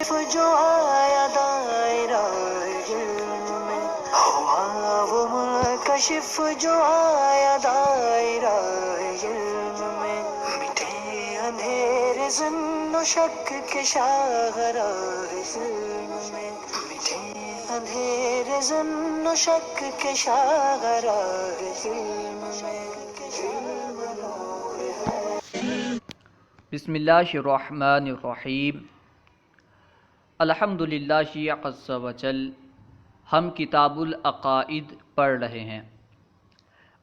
جو آیا دائرہ علم میں، ہوا وہ منکشف جو آیا دائرہ علم میں، مٹے اندھیرے ظن و شک کے شاہراہ علم میں، مٹے اندھیرے ظن و شک کے شاہراہ علم میں، علم نور ہے۔ بسم اللہ الرحمن الرحیم۔ الحمدللہ عز وجل۔ ہم کتاب العقائد پڑھ رہے ہیں۔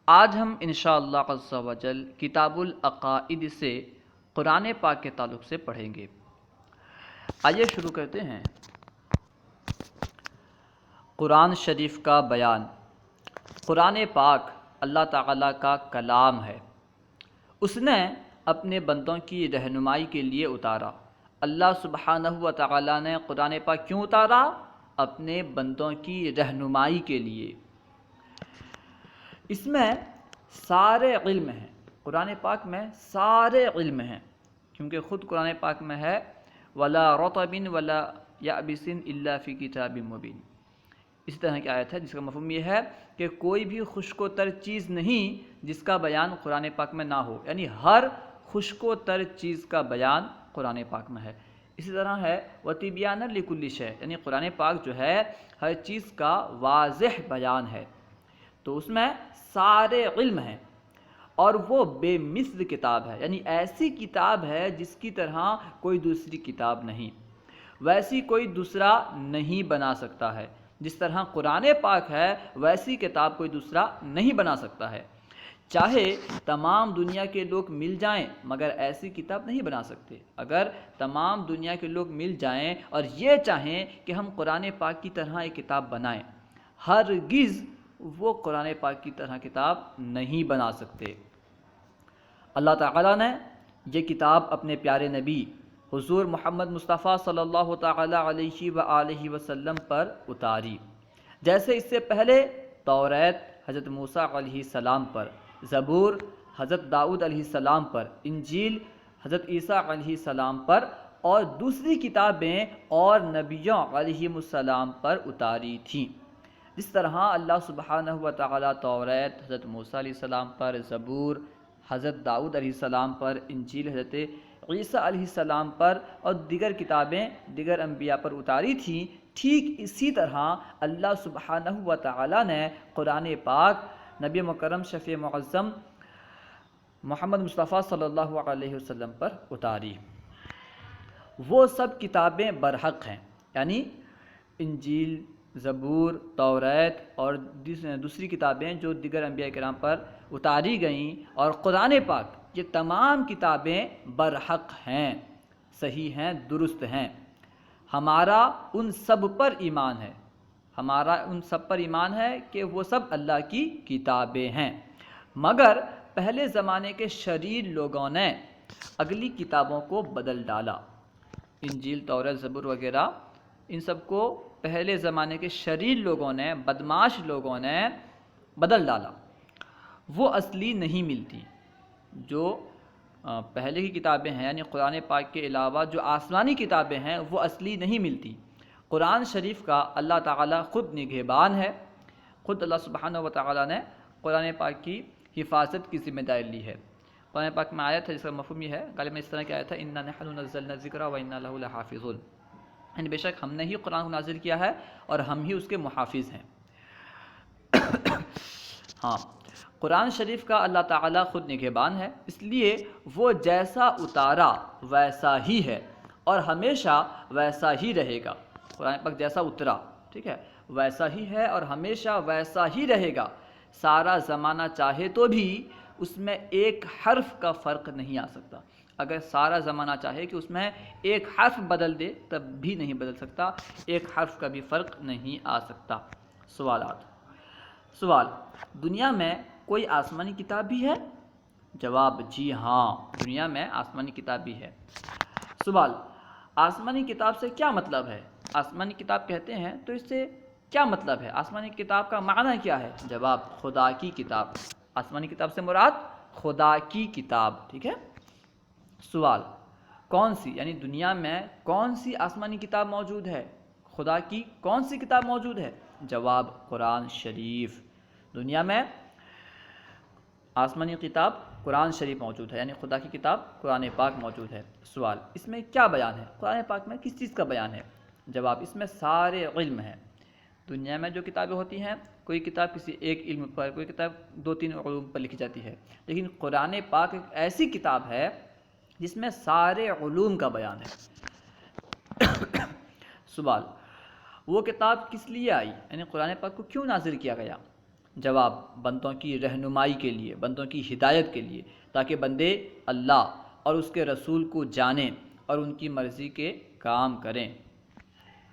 آج ہم انشاءاللہ عز وجل کتاب العقائد سے قرآن پاک کے تعلق سے پڑھیں گے۔ آئیے شروع کرتے ہیں۔ قرآن شریف کا بیان۔ قرآن پاک اللہ تعالیٰ کا کلام ہے۔ اس نے اپنے بندوں کی رہنمائی کے لیے اتارا۔ اللہ سبحانہ و تعالیٰ نے قرآن پاک کیوں اتارا؟ اپنے بندوں کی رہنمائی کے لیے۔ اس میں سارے علم ہیں، قرآن پاک میں سارے علم ہیں، کیونکہ خود قرآن پاک میں ہے وَلَا رَطَبٍ وَلَا يَأْبِسٍ إِلَّا فِي كِتَابٍ مُبِينٍ۔ اس طرح کی آیت ہے جس کا مفہوم یہ ہے کہ کوئی بھی خشک و تر چیز نہیں جس کا بیان قرآن پاک میں نہ ہو، یعنی ہر خشک و تر چیز کا بیان قرآن پاک میں ہے۔ اسی طرح ہے وَتِبْيَانًا لِكُلِّ شَيْءٍ، یعنی قرآن پاک جو ہے ہر چیز کا واضح بیان ہے، تو اس میں سارے علم ہیں، اور وہ بے مثل کتاب ہے، یعنی ایسی کتاب ہے جس کی طرح کوئی دوسری کتاب نہیں، ویسی کوئی دوسرا نہیں بنا سکتا ہے۔ جس طرح قرآن پاک ہے ویسی کتاب کوئی دوسرا نہیں بنا سکتا ہے۔ چاہے تمام دنیا کے لوگ مل جائیں مگر ایسی کتاب نہیں بنا سکتے۔ اگر تمام دنیا کے لوگ مل جائیں اور یہ چاہیں کہ ہم قرآن پاک کی طرح ایک کتاب بنائیں، ہرگز وہ قرآن پاک کی طرح کتاب نہیں بنا سکتے۔ اللہ تعالیٰ نے یہ کتاب اپنے پیارے نبی حضور محمد مصطفیٰ صلی اللہ تعالیٰ علیہ وآلہ وسلم پر اتاری، جیسے اس سے پہلے توریت حضرت موسیٰ علیہ السلام پر، زبور حضرت داؤد علیہ السلام پر، انجیل حضرت عیسیٰ علیہ السلام پر، اور دوسری کتابیں اور نبیوں علیہ السلام پر اتاری تھیں۔ جس طرح اللہ سبحانہ و تعالیٰ توریت حضرت موسیٰ علیہ السلام پر، زبور حضرت داؤد علیہ السلام پر، انجیل حضرت عیسیٰ علیہ السلام پر اور دیگر کتابیں دیگر انبیاء پر اتاری تھیں، ٹھیک اسی طرح اللہ سبحانہ و تعالیٰ نے قرآن پاک نبی مکرم شفیع معظم محمد مصطفیٰ صلی اللہ علیہ وسلم پر اتاری۔ وہ سب کتابیں برحق ہیں، یعنی انجیل، زبور، توریت اور دوسری کتابیں جو دیگر انبیاء کرام پر اتاری گئیں، اور قرآن پاک، یہ تمام کتابیں برحق ہیں، صحیح ہیں، درست ہیں۔ ہمارا ان سب پر ایمان ہے، ہمارا ان سب پر ایمان ہے کہ وہ سب اللہ کی کتابیں ہیں، مگر پہلے زمانے کے شریر لوگوں نے اگلی کتابوں کو بدل ڈالا۔ انجیل، توریت، زبور وغیرہ ان سب کو پہلے زمانے کے شریر لوگوں نے، بدمعاش لوگوں نے بدل ڈالا، وہ اصلی نہیں ملتی۔ جو پہلے کی کتابیں ہیں یعنی قرآن پاک کے علاوہ جو آسمانی کتابیں ہیں وہ اصلی نہیں ملتی۔ قرآن شریف کا اللہ تعالیٰ خود نگہبان ہے، خود اللہ سبحانہ و تعالیٰ نے قرآن پاک کی حفاظت کی ذمہ داری لی ہے۔ قرآن پاک میں آیت ہے جس کا مفہوم یہ ہے، غالباً اس طرح کی آیت ہے اِنَّا نَحْنُ نَزَّلْنَا الذِّكْرَ وَإِنَّا لَهُ لَحَافِظُونَ، یعنی بے شک ہم نے ہی قرآن کو نازل کیا ہے اور ہم ہی اس کے محافظ ہیں۔ ہاں، قرآن شریف کا اللہ تعالیٰ خود نگہبان ہے، اس لیے وہ جیسا اتارا ویسا ہی ہے اور ہمیشہ ویسا ہی رہے گا۔ قرآن پاک جیسا اترا، ٹھیک ہے، ویسا ہی ہے اور ہمیشہ ویسا ہی رہے گا۔ سارا زمانہ چاہے تو بھی اس میں ایک حرف کا فرق نہیں آ سکتا۔ اگر سارا زمانہ چاہے کہ اس میں ایک حرف بدل دے تب بھی نہیں بدل سکتا، ایک حرف کا بھی فرق نہیں آ سکتا۔ سوالات۔ سوال: دنیا میں کوئی آسمانی کتاب بھی ہے؟ جواب: جی ہاں، دنیا میں آسمانی کتاب بھی ہے۔ سوال: آسمانی کتاب سے کیا مطلب ہے؟ آسمانی کتاب کہتے ہیں تو اس سے کیا مطلب ہے؟ آسمانی کتاب کا معنی کیا ہے؟ جواب: خدا کی کتاب۔ آسمانی کتاب سے مراد خدا کی کتاب، ٹھیک ہے۔ سوال: کون سی یعنی دنیا میں کون سی آسمانی کتاب موجود ہے؟ خدا کی کون سی کتاب موجود ہے؟ جواب قرآن شریف۔ دنیا میں آسمانی کتاب قرآن شریف موجود ہے، یعنی خدا کی کتاب قرآن پاک موجود ہے۔ سوال، اس میں کیا بیان ہے؟ قرآن پاک میں کس چیز کا بیان ہے؟ جواب، اس میں سارے علم ہیں۔ دنیا میں جو کتابیں ہوتی ہیں، کوئی کتاب کسی ایک علم پر، کوئی کتاب 2-3 علوم پر لکھی جاتی ہے، لیکن قرآن پاک ایک ایسی کتاب ہے جس میں سارے علوم کا بیان ہے۔ سوال، وہ کتاب کس لیے آئی؟ یعنی قرآن پاک کو کیوں نازل کیا گیا؟ جواب، بندوں کی رہنمائی کے لیے، بندوں کی ہدایت کے لیے، تاکہ بندے اللہ اور اس کے رسول کو جانیں اور ان کی مرضی کے کام کریں۔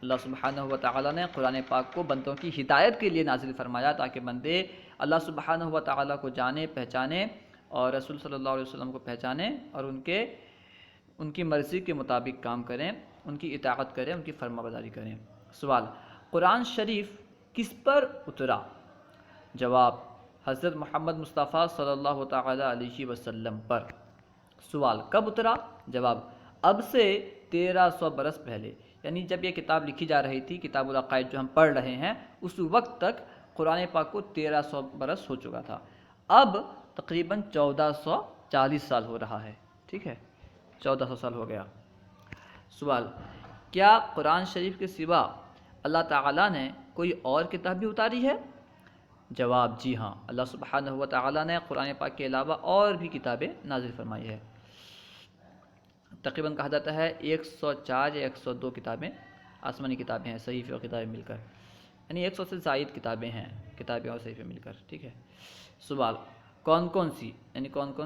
اللہ سبحانہ و تعالیٰ نے قرآن پاک کو بندوں کی ہدایت کے لیے نازل فرمایا، تاکہ بندے اللہ سبحانہ و تعالیٰ کو جانیں، پہچانیں اور رسول صلی اللہ علیہ وسلم کو پہچانیں اور ان کی مرضی کے مطابق کام کریں، ان کی اطاعت کریں، ان کی فرمانبرداری کریں۔ سوال، قرآن شریف کس پر اترا؟ جواب، حضرت محمد مصطفیٰ صلی اللہ تعالیٰ علیہ وسلم پر۔ سوال، کب اترا؟ جواب، اب سے 1300 برس پہلے، یعنی جب یہ کتاب لکھی جا رہی تھی، کتاب العقائد جو ہم پڑھ رہے ہیں، اس وقت تک قرآن پاک کو 1300 برس ہو چکا تھا۔ اب تقریباً 1440 سال ہو رہا ہے، ٹھیک ہے، 1400 سال ہو گیا۔ سوال، کیا قرآن شریف کے سوا اللہ تعالیٰ نے کوئی اور کتاب بھی اتاری ہے؟ جواب، جی ہاں، اللہ سبحانہ و تعالیٰ نے قرآن پاک کے علاوہ اور بھی کتابیں نازل فرمائی ہے۔ تقریباً کہا جاتا ہے 104 یا 102 کتابیں آسمانی کتابیں ہیں، صحیفے اور کتابیں مل کر، یعنی 100 سے زائد کتابیں ہیں، کتابیں اور صحیفے مل کر، ٹھیک ہے۔ سوال، کون کون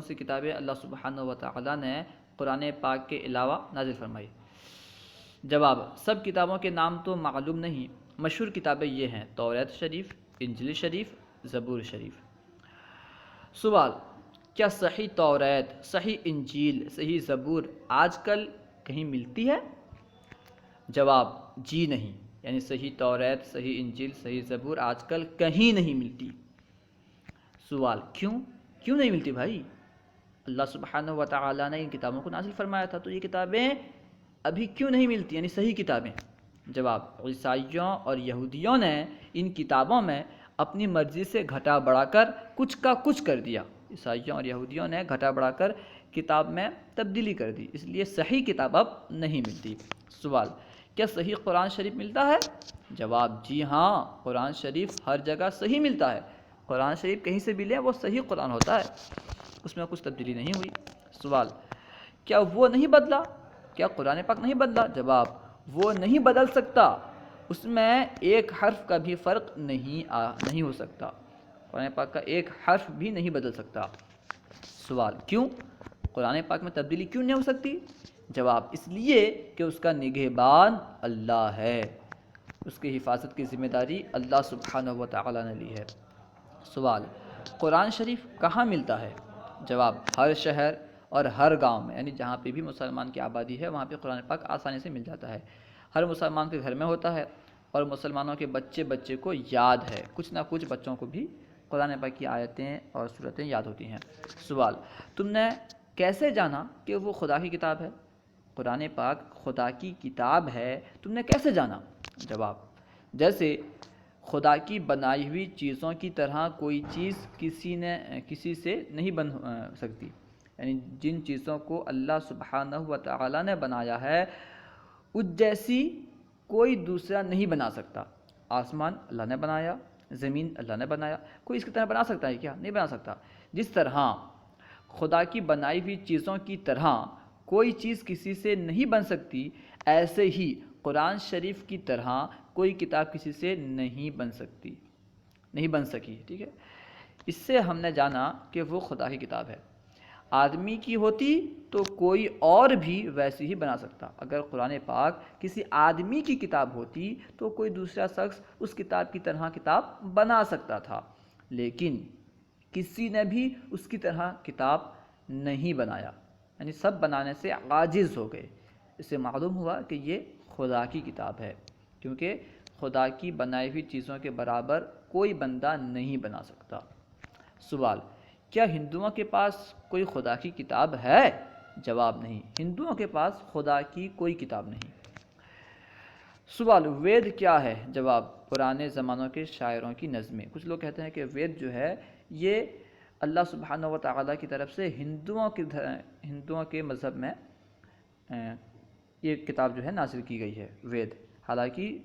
سی کتابیں اللہ سبحانہ و تعالیٰ نے قرآن پاک کے علاوہ نازل فرمائی؟ جواب، سب کتابوں کے نام تو معلوم نہیں، مشہور کتابیں یہ ہیں: توریت شریف، انجیل شریف، زبور شریف۔ سوال، کیا صحیح توریت، صحیح انجیل، صحیح زبور آج کل کہیں ملتی ہے؟ جواب، جی نہیں، یعنی صحیح توریت، صحیح انجیل، صحیح زبور آج کل کہیں نہیں ملتی۔ سوال، کیوں نہیں ملتی بھائی؟ اللہ سبحانہ و تعالیٰ نے ان کتابوں کو نازل فرمایا تھا، تو یہ کتابیں ابھی کیوں نہیں ملتی، یعنی صحیح کتابیں؟ جواب، عیسائیوں اور یہودیوں نے ان کتابوں میں اپنی مرضی سے گھٹا بڑھا کر کچھ کا کچھ کر دیا۔ عیسائیوں اور یہودیوں نے گھٹا بڑھا کر کتاب میں تبدیلی کر دی، اس لیے صحیح کتاب اب نہیں ملتی۔ سوال، کیا صحیح قرآن شریف ملتا ہے؟ جواب، جی ہاں، قرآن شریف ہر جگہ صحیح ملتا ہے۔ قرآن شریف کہیں سے بھی لیں، وہ صحیح قرآن ہوتا ہے، اس میں کچھ تبدیلی نہیں ہوئی۔ سوال، کیا وہ نہیں بدلا؟ کیا قرآن پاک نہیں بدلا؟ جواب، وہ نہیں بدل سکتا، اس میں ایک حرف کا بھی فرق نہیں ہو سکتا، قرآن پاک کا ایک حرف بھی نہیں بدل سکتا۔ سوال، کیوں؟ قرآن پاک میں تبدیلی کیوں نہیں ہو سکتی؟ جواب، اس لیے کہ اس کا نگہبان اللہ ہے، اس کی حفاظت کی ذمہ داری اللہ سبحانہ و تعالیٰ نے لی ہے۔ سوال، قرآن شریف کہاں ملتا ہے؟ جواب، ہر شہر اور ہر گاؤں میں، یعنی جہاں پہ بھی مسلمان کی آبادی ہے وہاں پہ قرآن پاک آسانی سے مل جاتا ہے، ہر مسلمان کے گھر میں ہوتا ہے، اور مسلمانوں کے بچے کو یاد ہے، کچھ نہ کچھ بچوں کو بھی قرآن پاک کی آیتیں اور سورتیں یاد ہوتی ہیں۔ سوال، تم نے کیسے جانا کہ وہ خدا کی کتاب ہے؟ قرآن پاک خدا کی کتاب ہے، تم نے کیسے جانا؟ جواب، جیسے خدا کی بنائی ہوئی چیزوں کی طرح کوئی چیز کسی سے نہیں بن سکتی، یعنی جن چیزوں کو اللہ سبحانہ و تعالیٰ نے بنایا ہے اس جیسی کوئی دوسرا نہیں بنا سکتا۔ آسمان اللہ نے بنایا، زمین اللہ نے بنایا، کوئی اس کی طرح بنا سکتا ہے کیا؟ نہیں بنا سکتا۔ جس طرح خدا کی بنائی ہوئی چیزوں کی طرح کوئی چیز کسی سے نہیں بن سکتی، ایسے ہی قرآن شریف کی طرح کوئی کتاب کسی سے نہیں بن سکی، ٹھیک ہے۔ اس سے ہم نے جانا کہ وہ خدا کی کتاب ہے۔ آدمی کی ہوتی تو کوئی اور بھی ویسی ہی بنا سکتا، اگر قرآن پاک کسی آدمی کی کتاب ہوتی تو کوئی دوسرا شخص اس کتاب کی طرح کتاب بنا سکتا تھا، لیکن کسی نے بھی اس کی طرح کتاب نہیں بنایا، یعنی سب بنانے سے عاجز ہو گئے۔ اس سے معلوم ہوا کہ یہ خدا کی کتاب ہے، کیونکہ خدا کی بنائی ہوئی چیزوں کے برابر کوئی بندہ نہیں بنا سکتا۔ سوال، کیا ہندوؤں کے پاس کوئی خدا کی کتاب ہے؟ جواب نہیں، ہندوؤں کے پاس خدا کی کوئی کتاب نہیں۔ سوال، وید کیا ہے؟ جواب، پرانے زمانوں کے شاعروں کی نظمیں۔ کچھ لوگ کہتے ہیں کہ وید جو ہے یہ اللہ سبحانہ و تعالیٰ کی طرف سے ہندوؤں کے مذہب میں یہ کتاب جو ہے نازل کی گئی ہے، وید۔ حالانکہ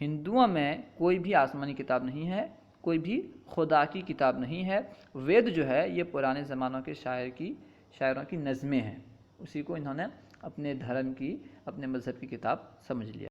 ہندوؤں میں کوئی بھی آسمانی کتاب نہیں ہے، کوئی بھی خدا کی کتاب نہیں ہے۔ وید جو ہے یہ پرانے زمانوں کے شاعروں کی نظمیں ہیں، اسی کو انہوں نے اپنے دھرم کی، اپنے مذہب کی کتاب سمجھ لیا۔